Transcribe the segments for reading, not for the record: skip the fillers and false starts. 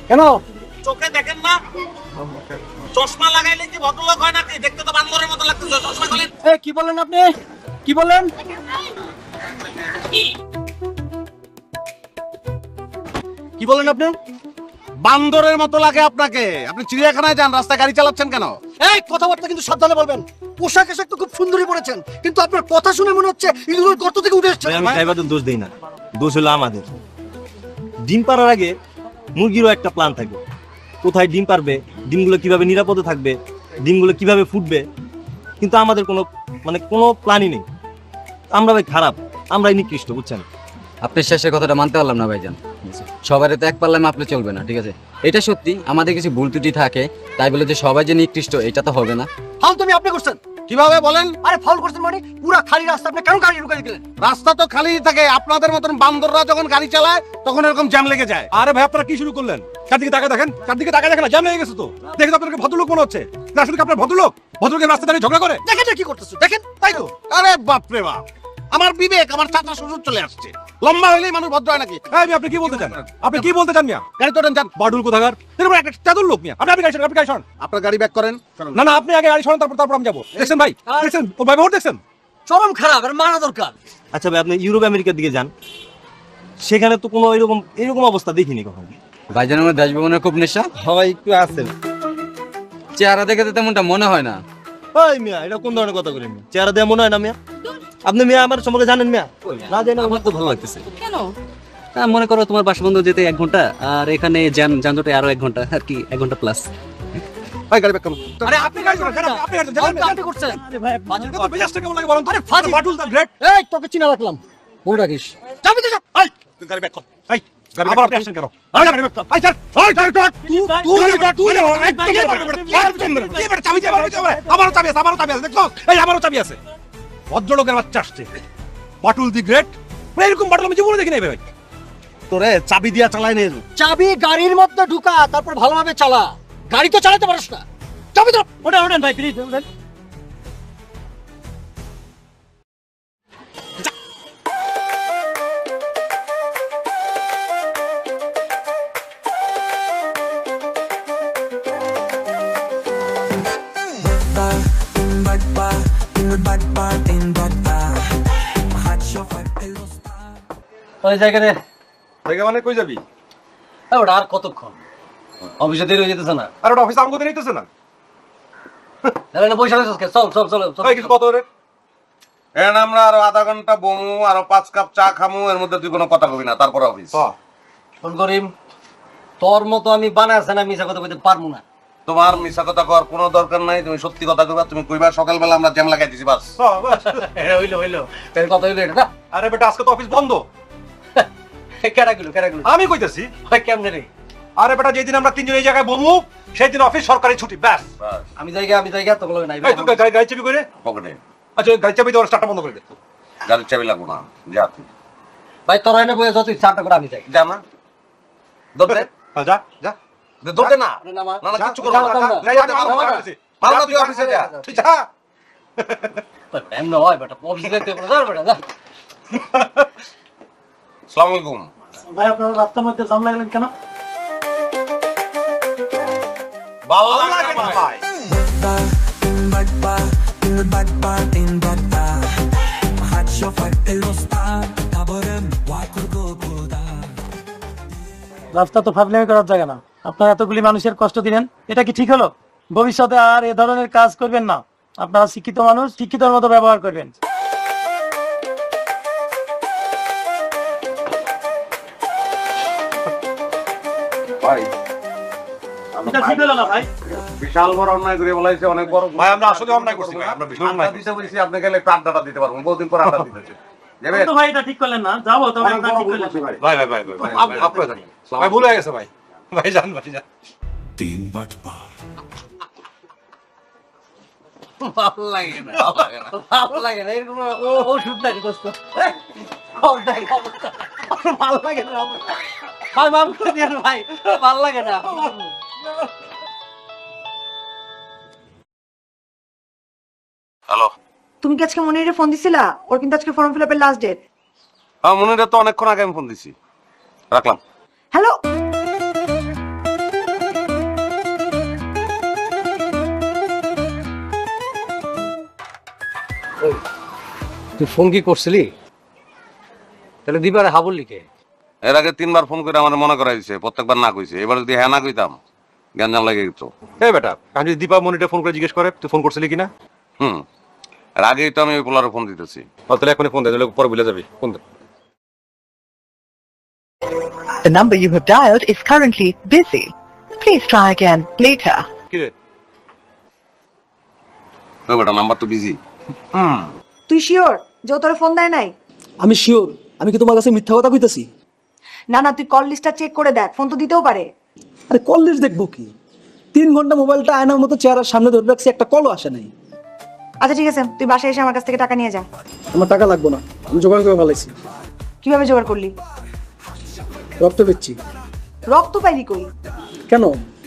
কেন? চোখে দেখেন না? চশমা লাগাইলে কি ভদ্রলোক হয় নাকি? দেখতে তো বান্দরের মতো লাগতেছে। চশমা খুলেন। কি বললেন আপনি? কি বললেন? কি বললেন আপনি? বান্দরের মতো লাগে আপনাকে। আপনি চিড়িয়াখানায় যান, রাস্তায় গাড়ি চালাচ্ছেন কেন? এই কথাবার্তা কিন্তু সাবধানে বলবেন। পোশাক আশাক তো খুব সুন্দরই পরেছেন, কিন্তু আপনার কথা শুনে মনে হচ্ছে ইঁদুরের গর্ত থেকে উঠে এসেছেন। আমি ড্রাইভারদের দোষ দেই না, দোষ হলো আমাদের। ডিম পাড়ার আগে মুরগিরও একটা প্ল্যান থাকে, কোথায় ডিম পারবে, ডিমগুলো কিভাবে নিরাপদে থাকবে, ডিমগুলো কিভাবে ফুটবে, কিন্তু আমাদের কোনো প্ল্যানই নেই। আমরা ভাই খারাপ, আমরাই নিকৃষ্ট, বুঝছেন? আপনার শেষের কথাটা মানতে পারলাম না ভাইজান। সবাই তো এক পাল্লায় মাপলে চলবে না, ঠিক আছে? এটা সত্যি আমাদের কিছু ভুল ত্রুটি থাকে, তাই বলে যে সবাই যে নিকৃষ্ট এটা তো হবে না। ফাউল তুমি আপনি করছেন। কিভাবে বলেন? আরে ফাউল করছেন মানে পুরো খালি রাস্তা আপনি কেন গাড়ি ঢুকাই দিলেন? রাস্তা তো খালি থাকে। আপনাদের মতন বান্দররা যখন গাড়ি চালায় তখন এরকম জ্যাম লেগে যায়। আরে ভাই আপনারা কি শুরু করলেন? চারদিকে তাকা দেখেন, চারদিকে তাকা দেখেন, জ্যাম হয়ে গেছে তো। দেখে তো আপনাকে ভদ্রলোক মনে হচ্ছে না? আসলে কি আপনার ভদ্রলোক? ভদ্রলোকের রাস্তা দাঁড়িয়ে ঝগড়া করে? দেখেন কি করতেছো, দেখেন তাই তো। আরে বাপ রে বাপ, আমার বিবেক, আমার চাচা শ্বশুর চলে আসছে। লম্বা হইলেই মানুষ ভদ্র হয় নাকি? এই মিয়া, আপনি কি বলতে চান? আপনি কি বলতে চান মিয়া? গাড়ি তোলেন, যান। বাডুল কোথাকার, এরকম একটা চাদর লোক মিয়া। আপনি গাড়ি সরান, আপনি গাড়ি সরান। আপনার গাড়ি ব্যাক করেন। না না, আপনি আগে গাড়ি সরান, তারপর আমি যাবো। দেখছেন ভাই, দেখছেন ও ভাই ভোট দেখছেন? চরম খারাপ, আর মানা দরকার। আচ্ছা ভাই, আপনি ইউরোপ আমেরিকার দিকে যান, সেখানে তো কোনো এরকম অবস্থা দেখিনি কখনো। ভাইজান আমার দেশ ভ্রমণের খুব নেশা। সবাই একটু আছেন, চেহারা দেখে তো তেমনটা মনে হয় না। ওই মিয়া, এটা কোন ধরনের কথা করেন? চেহারা দেওয়া মনে হয় না মিয়া? আপনি মিয়া আমার সম্পর্কে জানেন মিয়া? না জানেন? আমার তো ভালো লাগতেছে। কেন? মনে করো তোমার বাসা বন্ধ যেতে 1 ঘন্টা, আর এখানে যানজটে আরো 1 ঘন্টা, আর কি 1 ঘন্টা প্লাস। ভাই গাড়ি ব্যাক করুন। আরে আপনি গাড়ি সরান, কেন আপনি গাড়ি সরান? আপনি করছেন। আরে ভাই আপনাকে তো মেজাজটা কেমন লাগে বলেন তো? আরে ফাজিল। বাডুল দা গ্রেট। এই তোকে চিনা রাখলাম, মনে রাখিস। যাবি তো যা। এই তুই গাড়ি ব্যাক কর। এই গাড়ি আবার আপনি আসেন কেন? আরে গাড়ি ব্যাক কর। এই স্যার, ওই গাড়ি ব্যাক। চাবি চাবি আমারও চাবি আছে, আমারও চাবি আছে। দেখছো? এই আমারও চাবি আছে। ভদ্রলোকের বাচ্চা আসছে, বাটুল দি গ্রেট। এরকম বাটুল আমি জীবনে দেখি নাই ভাই। তোরে চাবি দিয়া চালাই নিয়ে যাও। চাবি গাড়ির মধ্যে ঢুকা, তারপর ভালোভাবে চালা। গাড়ি তো চালাতে পারিস না। চাবি তো ওটা ওঠেন ভাই, প্লিজ ওঠেন। ওই জায়গাতে জায়গা মানে কই যাবি? ওটা আর কতক্ষণ? অফিসে দেরি হয়ে যেতেছে না? আর ওটা অফিসে আমগো দিন নিতেছে না? তাহলে না পয়সা দিতেছ, চল চল চল চল। এই কিছু কত রে? এখন আমরা আরো আধা ঘন্টা বমু, আরো 5 কাপ চা খামু, এর মধ্যে তুই কোনো কথা কবি না, তারপর অফিস। ফোন করিম, তোর মতো আমি বানাইছে না মিছা কথা বলতে পারবো না। তোমার মিছা কথা কর কোনো দরকার নাই, তুমি সত্যি কথা কইবা। তুমি কইবা সকালবেলা আমরা জ্যাম লাগাই দিছি, বাস। হইলো তাহলে কথা হইলো এটা না? আরে বেটা, আজকে তো অফিস বন্ধ। কেডা গেলো আমি কইতেছি। কেমনে রে? আরে বেটা, যেদিন আমরা তিনজন এই জায়গায় বমু সেই দিন অফিস সরকারি ছুটি, ব্যাস। আমি জায়গা তোকে লগে নাই। এই তুই গাড়ি চাবি করে পকেটে আচ্ছা, ওই গাড়ি চাবি তো স্টার্টটা বন্ধ করে দে। গাড়ির চাবি লাগবো না, যা তুই ভাই তোর এনে বইয়া তুই চারটা করে আমি যাই। যা না, ধরতে যা যা ধরতে না, না মা না কিচ্ছু করবো না। ভালো না, তুই অফিসে যা, তুই যা। এমন হয় বেটা, অফিসে যেতে হবে না বেটা, যা। আসসালামু আলাইকুম। ভাই আপনারা রাস্তার মধ্যে জাম লাগলেন কেন? ভালো লাগে না ভাই। রাস্তা তো ফাজলামি করার জায়গা না। আপনারা এতগুলি মানুষের কষ্ট দিলেন, এটা কি ঠিক হলো? ভবিষ্যতে আর এ ধরনের কাজ করবেন না। আপনারা শিক্ষিত মানুষ, শিক্ষিতর মতো ব্যবহার করবেন। ভাই এটা ঠিক হলো না ভাই। বিশাল বড় অন্যায় করে বলাইছে, অনেক বড়। ভাই আমরা আসলে অন্যায় করছি ভাই, আমরা ভীষণ অন্যায় আড্ডা দিতে বলছি, আপনি গেলে একটু আড্ডাটা দিতে পারবেন। বহুদিন পর আড্ডা দিতেছে, যাবে। তো ভাই এটা ঠিক করলেন না, যাবো তবে অনেক আপনারা বড় ঠিক ভুল করলেন। করছি ভাই। ভাই ভাই ভাই ভাই আপনারা জানেন। ভাই ভুল হয়ে গেছে ভাই, ভাই জান ভাই জান। ভালো লাগে না, ভালো লাগে না এরকম ওষুধ নাকি দোস্ত? ভালো লাগে না ভাই, মাম করে দিয়েন ভাই, ভালো লাগে না। হ্যালো। তুমি কি আজকে মনিরে ফোন দিছিলা? ওর কিন্তু আজকে ফর্ম ফিল আপের লাস্ট ডেট। হ্যাঁ, মনিরা তো অনেকক্ষণ আগে আমি ফোন দিছি, রাখলাম। হ্যালো, তুই ফোন কি করছিলি? তাহলে দিবারে হাবল লিখে এর আগে 3বার ফোন করে আমার মনে করাই দিছে, প্রত্যেকবার না কইছে। এবার যদি হ্যাঁ না কইতাম গ্যাঞ্জাম লাগে গেত। এই বেটা, আমি যদি দীপা মনিটা ফোন করে জিজ্ঞেস করে তুই ফোন করছিলি কিনা? এর আগেই তো আমি ওই পোলারে ফোন দিতেছি। তাহলে এখনই ফোন দে, তাহলে পরে ভুলে যাবি। ফোন দে। The number you have dialed is currently busy. Please try again later. কি রে? ওই বেটা নাম্বার তো বিজি। তুই শিওর যে ও তোরে ফোন দেয় নাই? আমি শিওর। আমি কি তোমার কাছে মিথ্যা কথা কইতাছি? না না, তুই কল লিস্টটা চেক করে দেখ, ফোন তো দিতেও পারে। আরে কল লিস্ট দেখবো কি? 3 ঘন্টা মোবাইলটা আয়নার মতো চেহারার সামনে ধরে রাখছি, একটা কলও আসে নাই। আচ্ছা ঠিক আছে, তুই বাসায় এসে আমার কাছ থেকে টাকা নিয়ে যা। আমার টাকা লাগবে না, আমি জোগাড় করে ফেলাইছি। কিভাবে জোগাড় করলি? রক্ত পেচ্ছি। রক্ত পাইলি কই? কেন?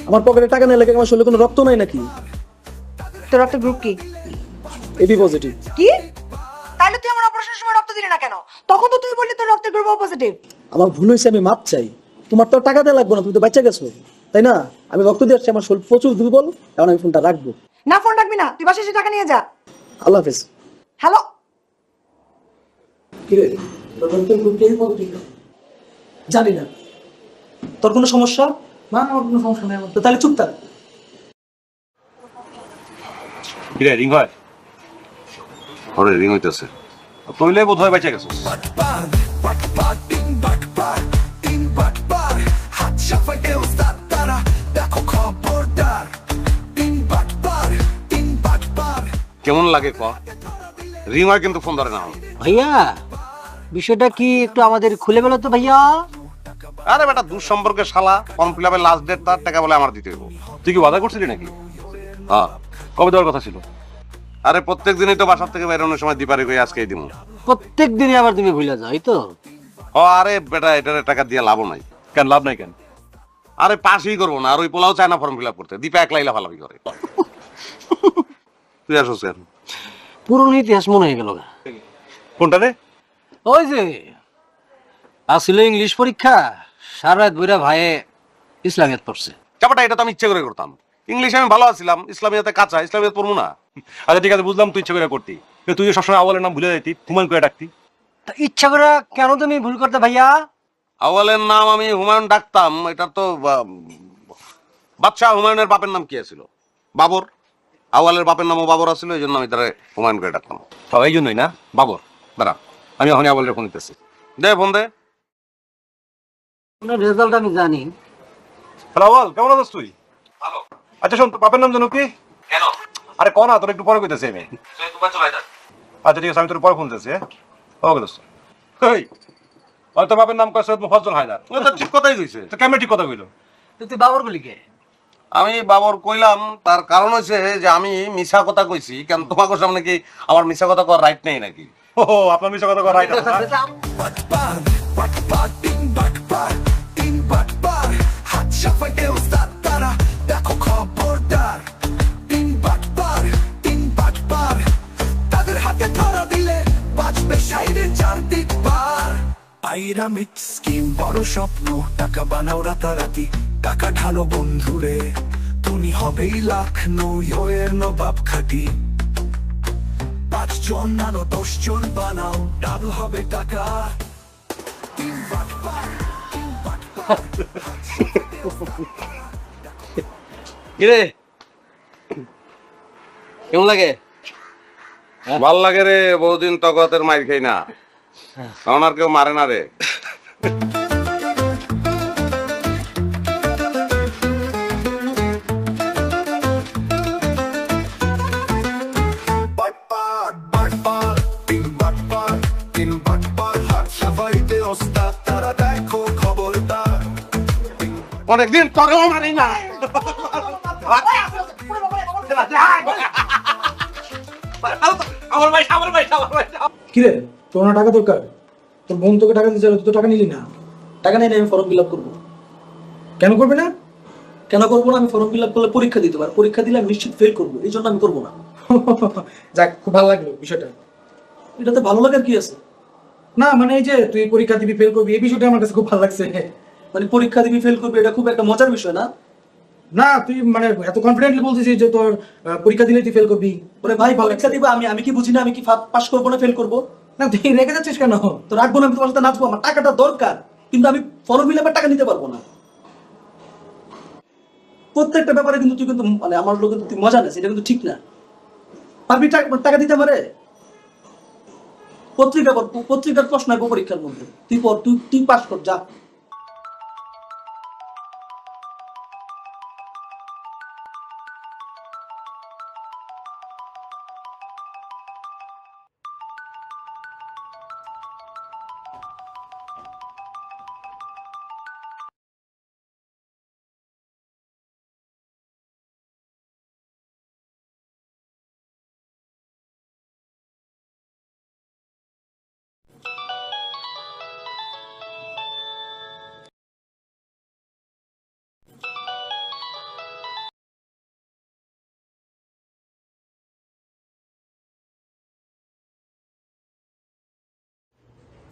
আমার পকেটে টাকা নেই লাগে, আমার শরীরে কোনো রক্ত নাই নাকি? তোর রক্তের গ্রুপ কি? AB positive. কি? তাহলে তুই আমার অপারেশনের সময় রক্ত দিলি না কেন? তখন তো তুই বললি তোর রক্তের গ্রুপ ও পজিটিভ। আমার ভুল হয়েছে, আমি মাপ চাই। তোমার তো টাকা দেওয়া লাগবে না, তুমি তো বাচ্চা গেছো, তাই না? আমি রক্ত দিয়ে আসছি, আমার শরীর প্রচুর দুর্বল, এখন আমি ফোনটা রাখবো। না, ফোন রাখবি না, তুই বাসায় এসে টাকা নিয়ে যা। আল্লাহ হাফেজ। হ্যালো। কি রে, জানি না তোর কোনো সমস্যা? না, আমার কোনো সমস্যা নেই। তো তাহলে চুপ থাক। কি রে, রিং হয়? ওরে রিং হইতেছে। তুইলে বোধ হয় বেঁচে গেছিস। কেমন লাগে ক? রিং হয় কিন্তু ফোন ধরে না। ভাইয়া, বিষয়টা কি একটু আমাদের খুলে বলো তো ভাইয়া। আরে বেটা, দূর সম্পর্কে শালা, ফর্ম ফিল আপের লাস্ট ডেট, তার টাকা বলে আমার দিতে হইব। তুই কি ওয়াদা করছিলি নাকি? হ্যাঁ। কবে দেওয়ার কথা ছিল? আরে প্রত্যেক দিনই তো বাসার থেকে বেরোনোর সময় দিপারি কই আজকেই দিমু। প্রত্যেক দিনই আবার তুমি ভুলে যাও, এই তো? আরে বেটা, এটার টাকা দিয়ে লাভ নাই। কেন লাভ নাই কেন? আরে পাসই করবো না, আর ওই পোলাও চায় না ফর্ম ফিল আপ করতে। দীপা একলাই লাফালাফি করে। তুই আসোস কেন? পুরনো ইতিহাস মনে হয়ে গেল। কোনটা রে? ওই যে আসছিল ইংলিশ পরীক্ষা, সারা রাত বইরা ভাইয়ে ইসলামিয়াত পড়ছে। চাপাটা এটা তো আমি ইচ্ছে করে করতাম। ইংলিশে আমি ভালো আছিলাম, ইসলামিয়াতে কাঁচা, ইসলামিয়াত পড়বো না। আচ্ছা ঠিক আছে, বুঝলাম তুই ইচ্ছে করে করতি, কিন্তু তুই সবসময় আওয়ালের নাম ভুলে যাইতি, হুমায়ুন করে ডাকতি। তা ইচ্ছা করে কেন তুমি ভুল করতে ভাইয়া? আওয়ালের নাম আমি হুমায়ুন ডাকতাম, এটা তো বাদশাহ হুমায়ুনের বাপের নাম কি ছিল? বাবর। আওয়ালের বাপের নামও বাবর আছিল, এই জন্য আমি তারা হুমায়ুন করে ডাকতাম। এই জন্যই না বাবর। দাঁড়া, আমি এখন আওয়ালের ফোন দিতেছি। দে ফোন দে। রেজাল্ট আমি জানি। হ্যালো আওয়াল, কেমন আছিস তুই? ভালো। আচ্ছা শোন, তোর বাপের নাম জানো কি? কেন? আরে ক না, তোর একটু পরে কইতেছি আমি। আচ্ছা ঠিক আছে, আমি তোর পরে ফোন দিতেছি। ওকে দোস্ত। এই তোর বাপের নাম কয় সৈয়দ মুফাজ্জল হায়দার। ঠিক কথাই কইছে। তো কেমন ঠিক কথা কইলো? তুই বাবর গুলি কে? আমি বাবর কইলাম, তার কারণ হচ্ছে যে আমি মিছা কথা কইছি। কেন তোমাকে সামনে কি আমার মিছা কথা করার রাইট নেই নাকি? ও, আপনার মিশা কথা কয় রাইট আছে। পাইরামিড স্কিম, বড় স্বপ্ন, টাকা বানাও রাতারাতি, টাকা ঢালো বন্ধুরে, তুমি হবেই লাখ নয়ের নবাব খাটি। 5 জন আনো 10 জন বানাও, ডাবল হবে টাকা। কিরে কেমন লাগে? ভাল লাগে রে, বহুদিন তগতের মাইর খাই না, কারণ আর কেউ মারে না রে। অনেকদিন তোরেও মারি না। কিরে, তোর না টাকা দরকার? তোর বোন তোকে টাকা দিতে চাইলো, তুই তো টাকা নিলি না। টাকা নেই, আমি ফর্ম ফিল আপ করবো। কেন করবে না? কেন করবো না? আমি ফর্ম ফিল আপ করলে পরীক্ষা দিতে পারবো, পরীক্ষা দিলে আমি নিশ্চিত ফেল করবো, এই জন্য আমি করবো না। যাক, খুব ভালো লাগলো বিষয়টা। এটাতে ভালো লাগার কি আছে? না মানে এই যে তুই পরীক্ষা দিবি, ফেল করবি, এই বিষয়টা আমার কাছে খুব ভালো লাগছে। মানে পরীক্ষা দিবি, ফেল করবি, এটা খুব একটা মজার বিষয় না? না তুই মানে এত কনফিডেন্টলি বলছিস যে তোর পরীক্ষা দিলে তুই ফেল করবি। ওরে ভাই পরীক্ষা দিব আমি কি বুঝি না আমি কি পাস করবো না ফেল করবো? না তুই রেখে যাচ্ছিস কেন? তো রাখবো না, আমি তোমার সাথে নাচবো, আমার টাকাটা দরকার, কিন্তু আমি ফর্ম ফিল আপের টাকা নিতে পারবো না। প্রত্যেকটা ব্যাপারে কিন্তু তুই কিন্তু মানে আমার লোক কিন্তু তুই মজা নেস, এটা কিন্তু ঠিক না। পারবি টাকা দিতে পারে? পত্রিকার প্রশ্ন আসবো পরীক্ষার মধ্যে, তুই পর, তুই পাস কর যা।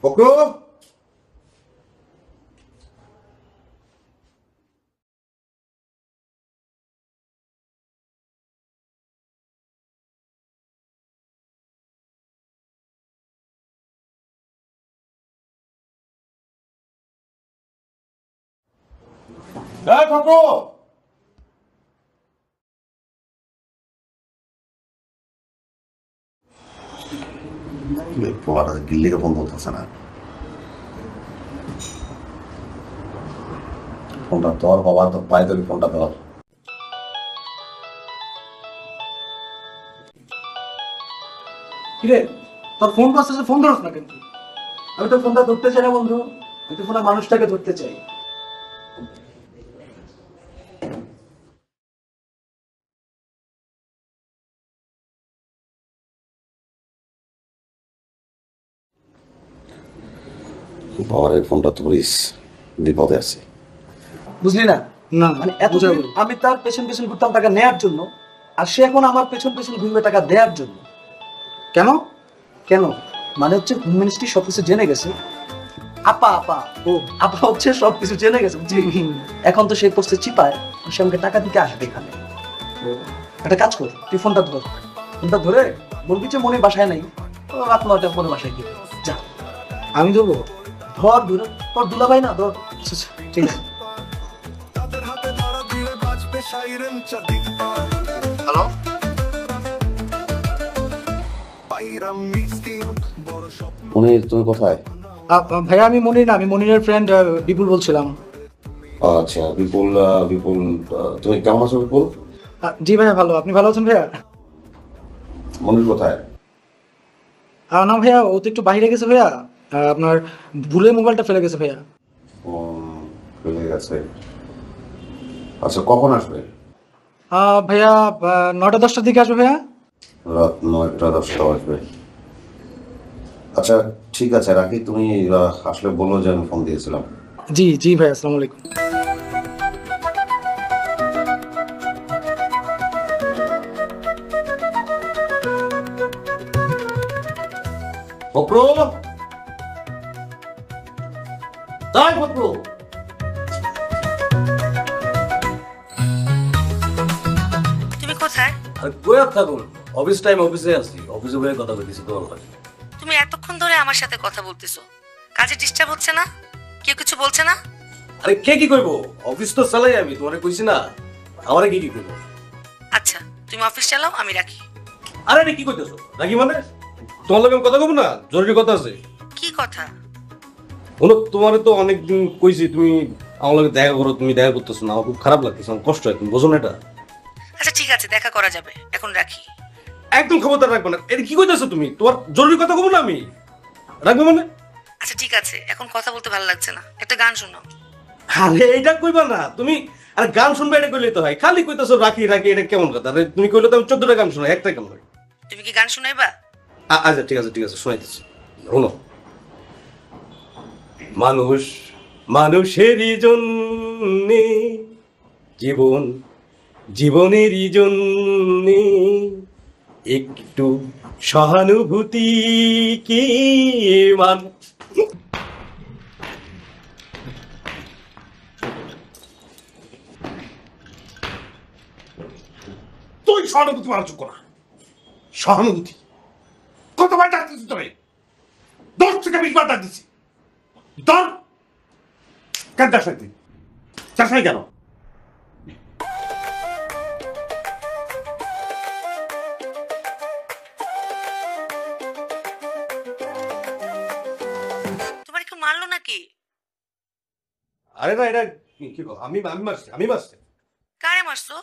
ফকরু, ফকরু, গিল্লিকে ফোন করতেছে না। ফোনটা তোর বাবা, তোর পায়ে ধরি ফোনটা ধর। কিরে তোর ফোন বাজতেছে, ফোন ধরস না কিন্তু? আমি তো ফোনটা ধরতে চাই না বন্ধু, আমি তো ফোনটা মানুষটাকে ধরতে চাই। বাবার ফোনটা ধরিস, বিপদে আছে। বুঝলি না? না মানে এতদিন আমি তার পেছন পেছন ঘুরতাম টাকা নেয়ার জন্য, আর সে এখন আমার পেছন পেছন ঘুরবে টাকা দেওয়ার জন্য। কেন? কেন মানে হচ্ছে হোম মিনিস্ট্রি সবকিছু জেনে গেছে। আপা হচ্ছে সবকিছু জেনে গেছে, বুঝলি? এখন তো সেই পোস্টে চিপায়, সে আমাকে টাকা দিতে আসবে এখানে। একটা কাজ কর, তুই ফোনটা ধর, ফোনটা ধরে বলবি যে মনে বাসায় নাই, রাত 9টার পরে বাসায় গিয়ে যা। আমি দেবো? ধর ধরে, তোর দুলা ভাই না, ধর। ঠিক আছে। হ্যালো, মনির, তুমি কোথায়? ভাইয়া আমি মনির না, আমি মনিরের ফ্রেন্ড বিপুল বলছিলাম। আচ্ছা বিপুল, তুমি কেমন আছো বিপুল? জি ভাইয়া ভালো, আপনি ভালো আছেন ভাইয়া? মনির কোথায়? না ভাইয়া, ও তো একটু বাইরে গেছে ভাইয়া, আপনার ভুলে মোবাইলটা ফেলে গেছে ভাইয়া। ফেলে গেছে। আচ্ছা কখন আসবে? ভাইয়া 9টা-10টার দিকে আসবে ভাইয়া। রাত 9টা-10টা আসবে। আচ্ছা ঠিক আছে, রাখি। তুমি আসলে বলো যে আমি ফোন দিয়েছিলাম। জি জি ভাইয়া, আসসালামু আলাইকুম। ফকরু, তাই ফকরু, তুমি কোথায়? আর কই থাকুন, অফিস টাইম অফিসে আছি, অফিসে বসে কথা বলতেছি তোমার ভাই। তুমি এতক্ষণ ধরে আমার সাথে কথা বলতেছো, কাজে ডিস্টার্ব হচ্ছে না? কেউ কিছু বলছে না? আরে কে কি কইবো, অফিস তো চালাই আমি, তোমারে কইছি না আমারে কি কইবো। আচ্ছা তুমি অফিস চালাও, আমি রাখি। আরে কি কইতেছো নাকি? মানে তোমার লগে কথা কব না, জরুরি কথা আছে। কি কথা? বলো, তোমারে তো অনেকদিন কইছি তুমি আমার লগে দেখা করো, তুমি দেখা করতেছো না, আমার খুব খারাপ লাগতেছে, আমার কষ্ট হয়, তুমি বোঝো না এটা? আচ্ছা ঠিক আছে, দেখা করা যাবে, এখন রাখি। একদম খবরদার রাখবো না। এটা কি কইতেছো তুমি? তোমার জরুরি কথা কব না আমি, রাখবো মানে? আচ্ছা ঠিক আছে, এখন কথা বলতে ভালো লাগছে না, একটা গান শোনাও। আরে এইটা কইবা না তুমি, আরে গান শুনবে এটা কইলে তো হয়, খালি কইতেছো রাখি রাখি, এটা কেমন কথা? আরে তুমি কইলে তো আমি 14টা গান শোনাই, একটা কেমন হয়? তুমি কি গান শোনাইবা? আচ্ছা ঠিক আছে শোনাইতেছি, শোনো। মানুষ মানুষেরই জন্যে জীবন, জীবনেরই জন্যে একটু সহানুভূতি কি মান। তুই সহানুভূতি মারা যোগ্য না। সহানুভূতি কতবার ডাক দিচ্ছি তোরে? 10 থেকে 20 বার ডাক দিচ্ছি। ধর কেন যাস তুই? যাস নাই কেন? তোমার কেউ মারলো নাকি? আরে না, এটা কি আমি মারছি। কারে মারছো?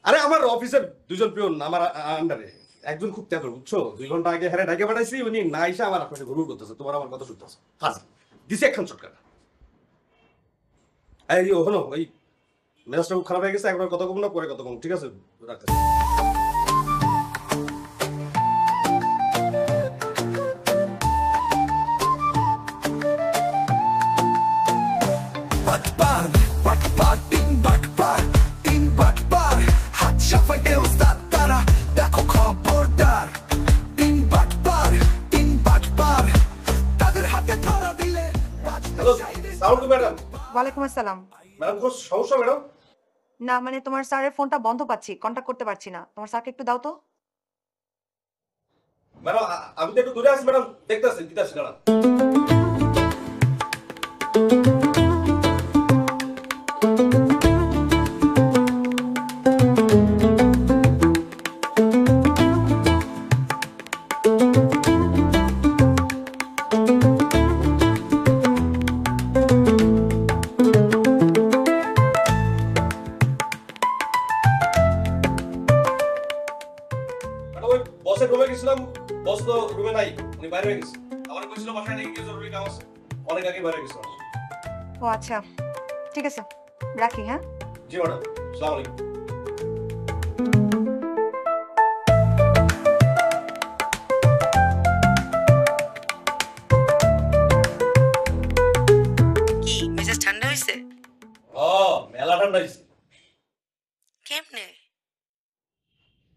আরে আমার অফিসের দুজন পিয়ন আমার আন্ডারে, একজন খুব তেতো বুঝছো, 2 ঘন্টা আগে হেরে ঢাকে পাঠাইছি, উনি না এসে আমার আপনাকে ঘুরঘুর করতেছে, তোমার আমার কথা শুনতেছে। হাজি দিছি একখান চটকার। এই হলো ওই মেজাজটা খুব খারাপ হয়ে গেছে, একবার কথা কম না, পরে কথা কম, ঠিক আছে? রাখতে ওয়ালাইকুম আসসালাম। ম্যাডাম কোনো সমস্যা ম্যাডাম? না মানে তোমার স্যারের ফোনটা বন্ধ পাচ্ছি, কন্টাক্ট করতে পারছি না। তোমার স্যারকে একটু দাও তো। ম্যাডাম আমি তো একটু দূরে আছি ম্যাডাম, দেখতেছি কি আসছে দাঁড়ান। বসের রুমে গেছিলাম, বস তো রুমে নাই, উনি বাইরে হয়ে গেছে। আমার কইছিল বাসায় নাকি কিছু জরুরি কাম আছে, অনেক আগে বাইরে গেছিল। ও আচ্ছা ঠিক আছে, রাখি। হ্যাঁ জি ম্যাডাম, আসসালামু আলাইকুম। কি মেজাজ ঠান্ডা হইছে? ও মেলা ঠান্ডা হইছে। কেমনে?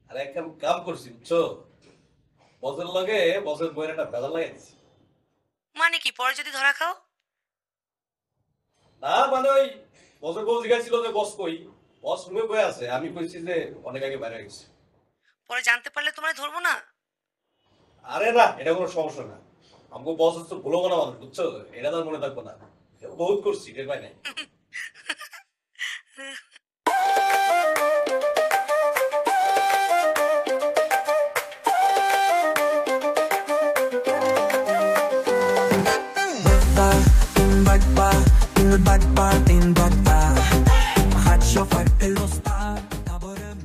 আরে একদম কাম করছি বুঝছো, বসের লগে বসের বইয়ের একটা ভেজাল লাগাইছি। মানে কি পরে যদি ধরা খাও? না মানে ওই বসের বউ জিজ্ঞাসা যে বস কই, বস রুমে বয়ে আছে, আমি কইছি যে অনেক আগে বাইরে গেছে। পরে জানতে পারলে তোমার ধরবো না? আরে না, এটা কোনো সমস্যা না, আমাকে বস হচ্ছে ভুলো না মানুষ বুঝছো, এটা তার মনে থাকবো না, বহুত করছি টের পাই নাই।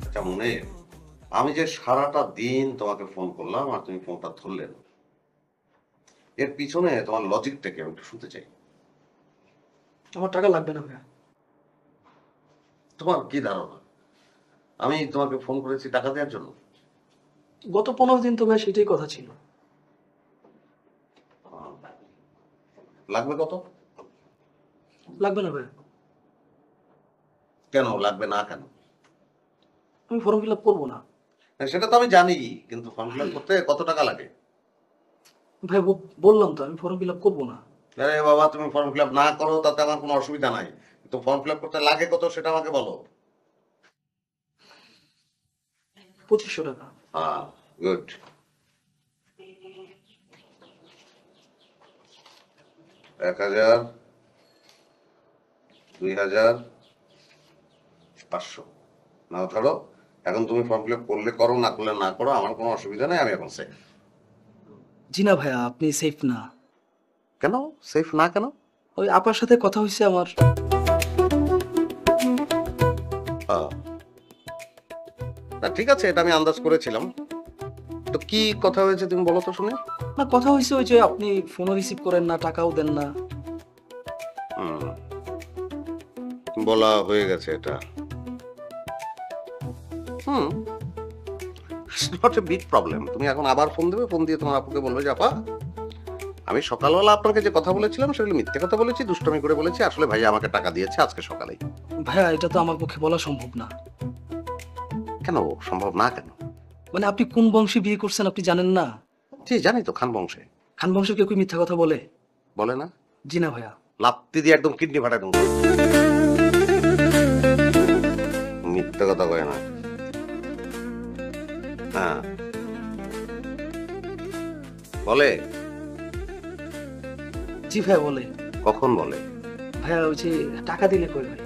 আচ্ছা মনে, আমি যে সারাটা দিন তোমাকে ফোন করলাম আর তুমি ফোনটা ধরলে না, এর পিছনে তোমার লজিকটাকে আমি একটু শুনতে চাই। আমার টাকা লাগবে না ভাইয়া। তোমার কি ধারণা আমি তোমাকে ফোন করেছি টাকা দেওয়ার জন্য? গত 15 দিন তো ভাই সেটাই কথা ছিল। লাগবে কত? লাগবে না ভাইয়া। কেন লাগবে না? কেন? আমি ফর্ম ফিল আপ করবো না। সেটা তো আমি জানি, কিন্তু ফর্ম ফিল আপ করতে কত টাকা লাগে? ভাই বললাম তো আমি ফর্ম ফিল আপ করবো না। আরে বাবা, তুমি ফর্ম ফিল আপ না করো তাতে আমার কোনো অসুবিধা নাই, কিন্তু ফর্ম ফিল আপ করতে লাগে কত সেটা আমাকে বলো। 2500 টাকা। হ্যাঁ গুড। এক 1000, 2000, 500 না ধরো। এখন তুমি ফর্ম ফিল আপ করলে করো, না করলে না করো, আমার কোনো অসুবিধা নেই, আমি এখন সেফ। জি না ভাইয়া, আপনি সেফ না। কেন সেফ না? কেন? ওই আপার সাথে কথা হয়েছে আমার। না ঠিক আছে, এটা আমি আন্দাজ করেছিলাম। তো কি কথা হয়েছে তুমি বলো তো শুনে। না কথা হয়েছে ওই যে আপনি ফোনও রিসিভ করেন না, টাকাও দেন না। বলা হয়ে গেছে এটা। Not a big problem. তুমি এখন আবার ফোন দেবে, ফোন দিয়ে তোমার আপুকে বলবে যে আপা আমি সকালবেলা আপনাকে যে কথা বলেছিলাম সেগুলো মিথ্যে কথা বলেছি, দুষ্টমি করে বলেছি, আসলে ভাইয়া আমাকে টাকা দিয়েছে আজকে সকালেই। ভাইয়া এটা তো আমার পক্ষে বলা সম্ভব না। কেন সম্ভব না? কেন মানে আপনি কোন বংশে বিয়ে করছেন আপনি জানেন না? জি জানি তো, খান বংশে। খান বংশে কেউ কি মিথ্যা কথা বলে? বলে না? জি না ভাইয়া। লাত্তি দিয়ে একদম কিডনি ফাটাই দেবো। মিথ্যা কথা কয় না। হ্যাঁ বলে। জি ভাইয়া বলে। কখন বলে? ভাইয়া ওই যে টাকা দিলে কই ভাই।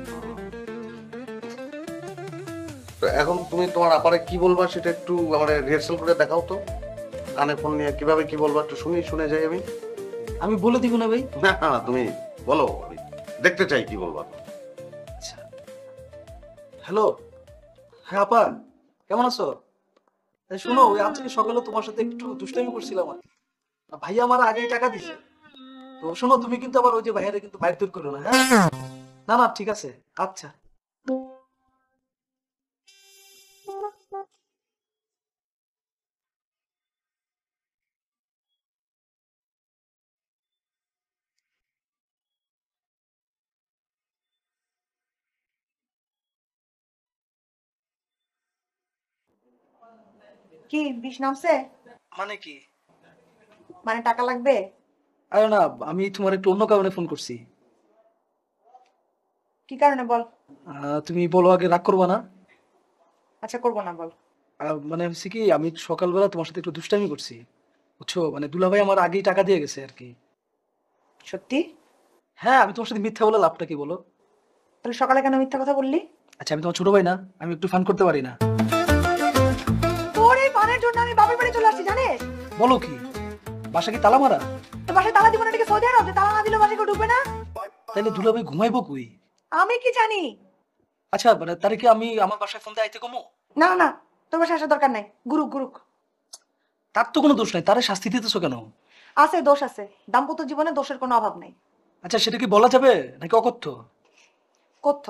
তো এখন তুমি তোমার আপারে কি বলবা সেটা একটু আমারে রিহার্সাল করে দেখাও তো। কানে ফোন নিয়ে কিভাবে কি বলবা একটু শুনে যাই আমি। আমি বলে দিব না ভাই। না না তুমি বলো, আমি দেখতে চাই কি বলবা। হ্যালো, হ্যাঁ আপা কেমন আছো? শোনো, ওই আজকে সকালে তোমার সাথে একটু দুষ্টামি করছিলাম আর কি। ভাইয়া আমার আগেই টাকা দিছে। তো শোনো, তুমি কিন্তু আবার ওই যে ভাইয়ারে কিন্তু মারধর করো না, হ্যাঁ? না না ঠিক আছে, আচ্ছা। কি বিষ নামছে? মানে কি? মানে টাকা লাগবে? আরে না, আমি তোমার একটু অন্য কারণে ফোন করছি। কি কারণে বল? তুমি বলো আগে, রাগ করবা না? আচ্ছা করবো না, বল। মানে হচ্ছে কি, আমি সকালবেলা তোমার সাথে একটু দুষ্টামি করছি, বুঝছো? মানে দুলাভাই আমার আগেই টাকা দিয়ে গেছে আর কি। সত্যি? হ্যাঁ, আমি তোমার সাথে মিথ্যা বলে লাভটা কি বলো? তাহলে সকালে কেন মিথ্যা কথা বললি? আচ্ছা, আমি তোমার ছোট ভাই না? আমি একটু ফান করতে পারি না? তোর এই পানের জন্য আমি বাপের বাড়ি চলে আসছি, জানিস? বলো কি? বাসা কি তালা মারা? তো বাসায় তালা দিব না, এটাকে সৌদি আরব, যে তালা না দিলে বাসায় কেউ ঢুকবে না? তাইলে দুলাভাই ঘুমাইবো কই? আমি কি জানি? আচ্ছা, মানে তারে কি আমি আমার বাসায় ফোন দিয়ে আইতে কমো? না না, তোর বাসায় আসার দরকার নাই। গুরুক গুরুক। তার তো কোনো দোষ নাই, তারে শাস্তি দিতেছো কেন? আছে, দোষ আছে। দাম্পত্য জীবনে দোষের কোনো অভাব নাই। আচ্ছা, সেটা কি বলা যাবে নাকি অকথ্য? কথ্য।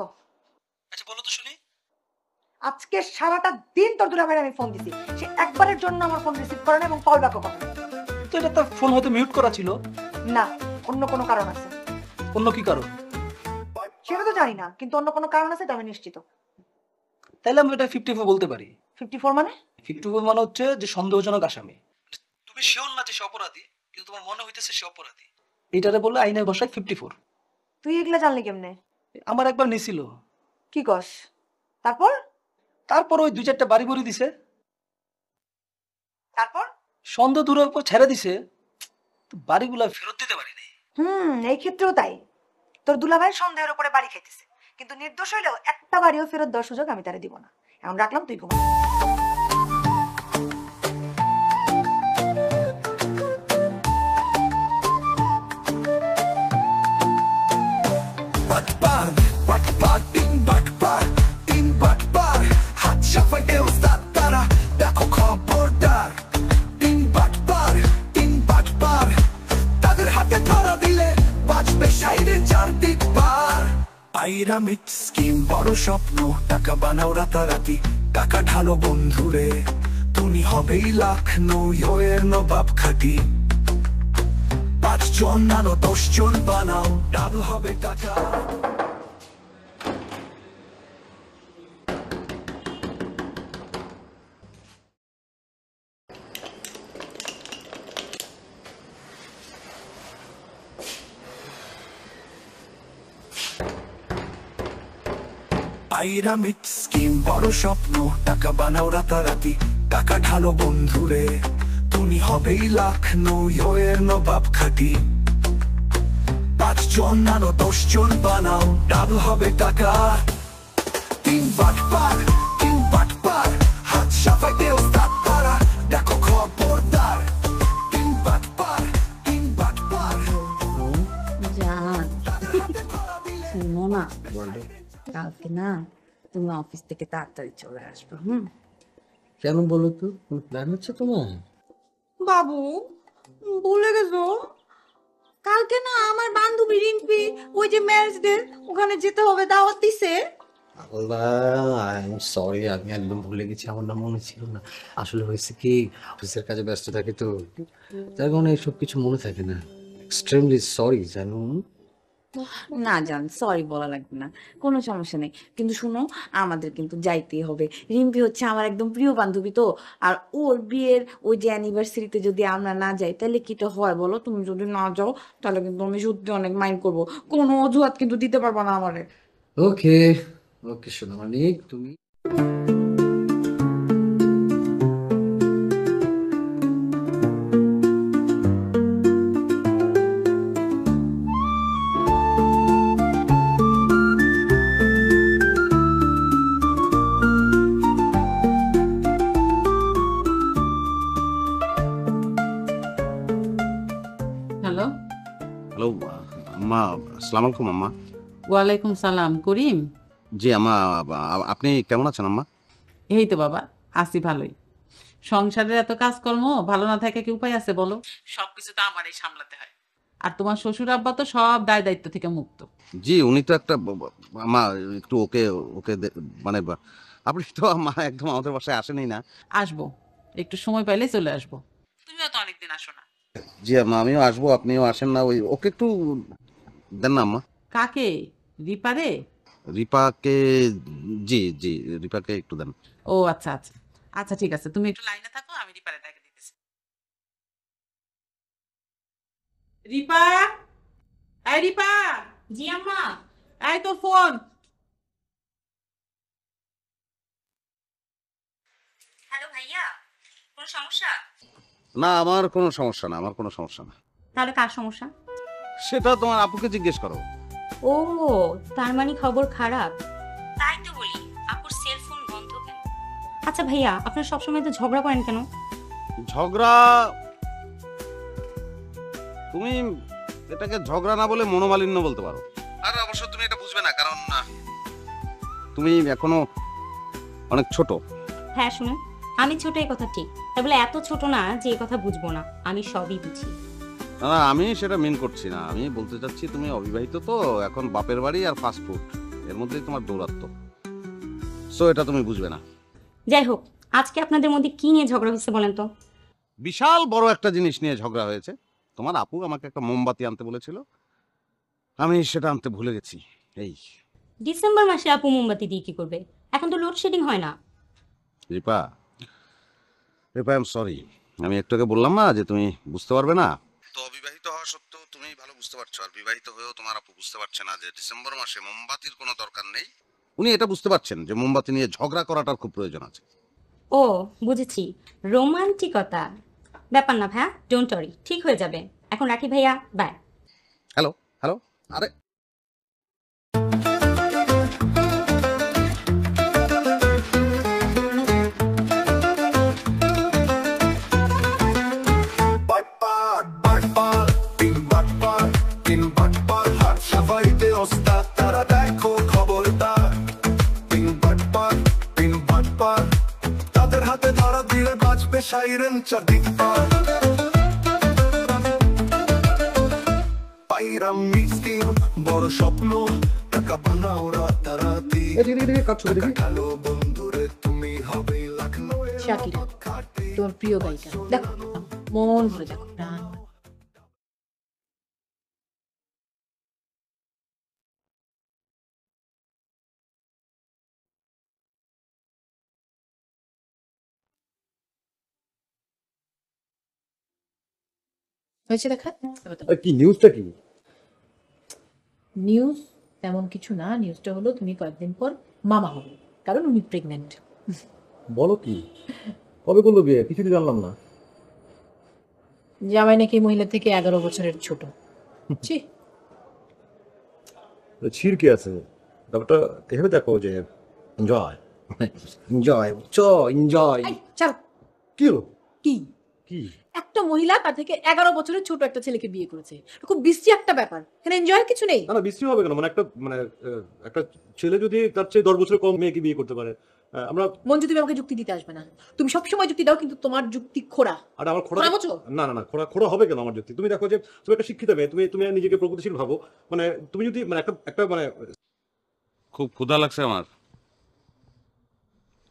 আচ্ছা বলো তো শুনি। আজকে সারাটা দিন তোর দুলাভাইয়ের আমি ফোন দিছি, সে একবারের জন্য আমার ফোন রিসিভ করে না এবং কল ব্যাকও করে না। তো এটা তার ফোন হয়তো মিউট করা ছিল। না, অন্য কোনো কারণ আছে। অন্য কি কারণ? সেটা তো জানি না, কিন্তু অন্য কোনো কারণ আছে, এটা আমি নিশ্চিত। তাইলে আমি এটা 54 বলতে পারি। 54 মানে? 54 মানে হচ্ছে যে সন্দেহজনক আসামি। তুমি শিওর না যে সে অপরাধী, কিন্তু তোমার মনে হইতেছে সে অপরাধী। এইটারে বলে আইনের ভাষায় 54। তুই এগুলা জানলি কেমনে? আমার একবার নিছিল। কি কস? তারপর? তারপর ওই 2-4টা বাড়ি বড়ি দিছে। তারপর? সন্দেহ দূরের উপর ছেড়ে দিছে, তো বাড়িগুলা ফেরত দিতে পারি নাই। এই ক্ষেত্রেও তাই। তোর দুলাভাই সন্দেহের উপরে বাড়ি খাইতেছে, কিন্তু নির্দোষ হইলেও একটা বাড়িও ফেরত দেওয়ার সুযোগ আমি তারে দিব না। এখন রাখলাম, তুই ঘুমা। হাত সাফাইতে ওস্তাদ তারা, দেখো খবরদার। তিন বাটপার তাদের হাতে ধরা দিলে বাঁচবে সাইডের চারদিক পার। পাইরামিড স্কিম, বড় স্বপ্ন, টাকা বানাও রাতারাতি, টাকা ঢালো বন্ধুরে, তুমি হবেই লাখ নয়ের নবাব খাটি। 5 জন আনো 10 জন বানাও, ডাবল হবে টাকা। পাইরামিড স্কিম, বড় স্বপ্ন, টাকা বানাও রাতারাতি, টাকা ঢালো বন্ধুরে, তুমি হবেই লাখ নয়ের নবাব খাটি। 5 জন আনো 10 জন বানাও, ডাবল হবে টাকা। 3 বাটপার হাত সাফাইতে ওস্তাদ তারা, দেখো খবরদার। 3 বাটপার জান, শুনো না, কালকে না তুমি অফিস থেকে তাড়াতাড়ি চলে আসবে। কেন বলো তো, কোনো প্ল্যান হচ্ছে তোমার? বাবু, ভুলে গেছো? কালকে না আমার বান্ধবী রিম্পি ওই যে ম্যারেজ ডে, ওখানে যেতে হবে, দাওয়াত দিছে। সরি, আমি একদম ভুলে গেছি, আমার না মনে ছিল না। আসলে হয়েছে কি, অফিসের কাজে ব্যস্ত থাকি তো, তার কারণে এইসব কিছু মনে থাকে না। এক্সট্রিমলি সরি জানো। না জান, সরি বলা লাগবে না, কোনো সমস্যা নেই। কিন্তু শুনো, আমাদের কিন্তু যাইতেই হবে। রিম্পি হচ্ছে আমার একদম প্রিয় বান্ধবী তো, আর ওর বিয়ের ওই যে অ্যানিভার্সারিতে যদি আমরা না যাই তাহলে কিটা হয় বলো? তুমি যদি না যাও তাহলে কিন্তু আমি সত্যি অনেক মাইন্ড করবো। কোনো অজুহাত কিন্তু দিতে পারবো না আমারে। ওকে ওকে, শোনো মানিক, তুমি হ্যালো, হ্যালো আম্মা, আসসালামু আলাইকুম আম্মা। ওয়ালাইকুম সালাম। করিম? জি আম্মা, আপনি কেমন আছেন আম্মা? এই তো বাবা, আছি ভালোই। সংসারের এত কাজকর্ম, ভালো না থাকে কি উপায় আছে বলো? সবকিছু তো আমারই সামলাতে হয়। আর তোমার শ্বশুর আব্বা তো সব দায় দায়িত্ব থেকে মুক্ত। জি, উনি তো একটা আম্মা একটু ওকে ওকে মানে আপনি তো আম্মা একদম আমাদের বাসায় আসেনই না। আসবো, একটু সময় পাইলে চলে আসবো। তুমিও তো অনেকদিন আসো না। জি আম্মা, আমিও আসবো, আপনিও আসেন না। ওই ওকে একটু দেন না আম্মা। কাকে? রিপারে? রিপাকে? জি জি, রিপাকে একটু দেন। ও আচ্ছা আচ্ছা আচ্ছা, ঠিক আছে, তুমি একটু লাইনে থাকো, আমি রিপারে ডেকে দিতেছি। রিপা, এই রিপা। জি আম্মা। এই তোর ফোন। হ্যালো ভাইয়া, কোনো সমস্যা? না, আমার কোনো সমস্যা না, আমার কোনো সমস্যা না। তাহলে কার সমস্যা? সেটা তোমার আপুকে জিজ্ঞেস করো। ও, তার মানে খবর খারাপ। তাই তো বলি, আপুর সেল ফোন বন্ধ কেন? আচ্ছা ভাইয়া, আপনারা সবসময় তো ঝগড়া করেন কেন? ঝগড়া? তুমি এটাকে ঝগড়া না বলে মনোমালিন্য বলতে পারো। আর অবশ্য তুমি এটা বুঝবে না, কারণ তুমি এখনো অনেক ছোট। হ্যাঁ শুনুন, আমি ছোট, এই কথা ঠিক, তাই বলে এত ছোট না যে এই কথা বুঝবো না। আমি সবই বুঝি। না, আমি সেটা মিন করছি না। আমি বলতে চাচ্ছি তুমি অবিবাহিত তো, এখন বাপের বাড়ি আর ফাস্ট ফুড এর মধ্যেই তোমার দৌরাত্ম্য। সো এটা তুমি বুঝবে না। যাই হোক, আজকে আপনাদের মধ্যে কি নিয়ে ঝগড়া হচ্ছে বলেন তো? বিশাল বড় একটা জিনিস নিয়ে ঝগড়া হয়েছে। তোমার আপু আমাকে একটা মোমবাতি আনতে বলেছিল, আমি সেটা আনতে ভুলে গেছি। এই ডিসেম্বর মাসে আপু মোমবাতি দিয়ে কি করবে? এখন তো লোডশেডিং হয় না। Ripa, Ripa, I am sorry. আমি একটু আগে বললাম না যে তুমি বুঝতে পারবে না। তো অবিবাহিত হওয়া সত্ত্বেও তুমি ভালো বুঝতে পারছো, আর বিবাহিত হয়েও তোমার আপু বুঝতে পারছে না যে ডিসেম্বর মাসে মোমবাতির কোনো দরকার নেই। উনি এটা বুঝতে পারছেন যে মোমবাতি নিয়ে ঝগড়া করাটার খুব প্রয়োজন আছে। ও বুঝেছি, রোমান্টিকতা ব্যাপার না ভাইয়া, ডোন্ট ওয়ারি, ঠিক হয়ে যাবে। এখন রাখি ভাইয়া, বাই। হ্যালো হ্যালো, আরে তাদের হাতে ধরা দিলে বাঁচবে সাইরেন চারদিক পার। পাইরাম মিষ্টি বড় স্বপ্ন, টাকা বানাও রাতারাতি, কালো বন্ধুরে তুমি হবে লাখনৌ। শাকিরা, তোমার প্রিয় গায়িকা, দেখো মন ভরে দেখো। হয়েছে দেখা? কি নিউজটা কি? নিউজ তেমন কিছু না, নিউজটা হলো তুমি কয়েকদিন পর মামা হবে, কারণ উনি প্রেগনেন্ট। বলো কি? কবে করলো বিয়ে? কিছুই জানলাম না। জামাই নাকি মহিলা থেকে 11 বছরের ছোট। ছি, ছিড়কে আছে ব্যাপারটা। এভাবে দেখো যে এনজয় এনজয় চো এনজয়। ছাড়ো। কি হলো? কি কি? একটা মহিলা তার থেকে 11 বছরের ছোট একটা ছেলেকে বিয়ে করেছে, খুব বিশ্রী একটা ব্যাপার। এখানে এনজয়ের কিছু নেই। না না, বিশ্রী হবে কেন? মানে একটা ছেলে যদি তার চেয়ে 10 বছরের কম মেয়েকে বিয়ে করতে পারে, আমরা মঞ্জু, তুমি আমাকে যুক্তি দিতে আসবে না। তুমি সবসময় যুক্তি দাও, কিন্তু তোমার যুক্তি খোড়া। আর আমার খোড়া খোড়া বোঝো? না না না, খোড়া হবে কেন আমার যুক্তি? তুমি দেখো যে তুমি একটা শিক্ষিত মেয়ে, তুমি নিজেকে প্রগতিশীল ভাবো। মানে তুমি যদি মানে একটা মানে খুব ক্ষুধা লাগছে আমার,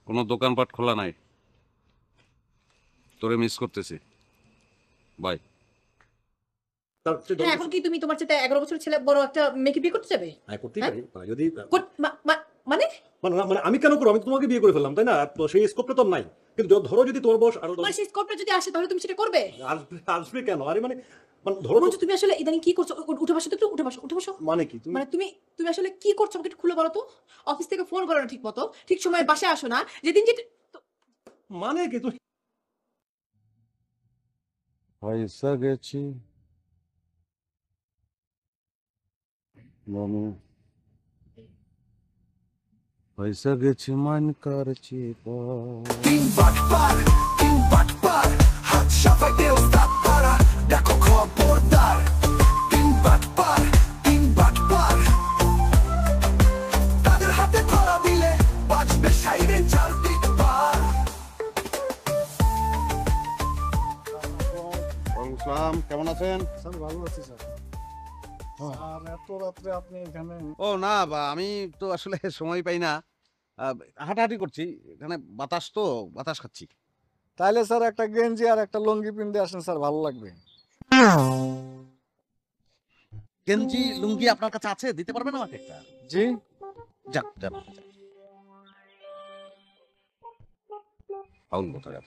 কোনো দোকানপাট খোলা নাই, তোরে মিস করতেছি। বাই। হ্যাঁ, এখন কি তুমি তোমার চেয়ে 11 বছরের ছেলে বড় একটা মেয়েকে বিয়ে করতে যাবে? হ্যাঁ, করতেই পারি। যদি মানে মানে আমি কেন করবো? আমি তোমাকে বিয়ে করে ফেললাম, তাই না? তো সেই স্কোপটা তো নাই। কিন্তু ধরো যদি তোর বয়স আরো মানে সেই স্কোপটা যদি আসে, তাহলে তুমি সেটা করবে? আসবে কেন? আরে মানে মানে ধরো মঞ্জু তুমি আসলে ইদানিং কি করছো? উঠে বসো তো, একটু উঠে বসো, উঠে বসো। মানে কি তুমি মানে তুমি আসলে কি করছো আমাকে একটু খুলে বলো তো। অফিস থেকে ফোন করো না ঠিক মতো, ঠিক সময়ে বাসায় আসো না, যেদিন যেটা মানে কি তুমি পয়সা গেছি মমি পয়সা গেছি মান করছি তিন বাটপার হাত সাফাইতে ওস্তাদ পাড়া, দেখো খবরদার। তিন বাটপার তাদের হাতে ধরা দিলে বাজবে সাইরেন চারদিক পার। ইসলাম কেমন আছেন? স্যার ভালো আছি স্যার। আর এত রাত্রে আপনি এখানে? ও না আমি তো আসলে সময় পাই না, হাঁটাহাঁটি করছি এখানে, বাতাস খাচ্ছি। তাইলে স্যার একটা গেঞ্জি আর একটা লুঙ্গি পিনতে আসেন স্যার, ভালো লাগবে। গেঞ্জি লুঙ্গি আপনার কাছে আছে? দিতে পারবেন আমাকে একটা? জি যাক ফাউল কোথায়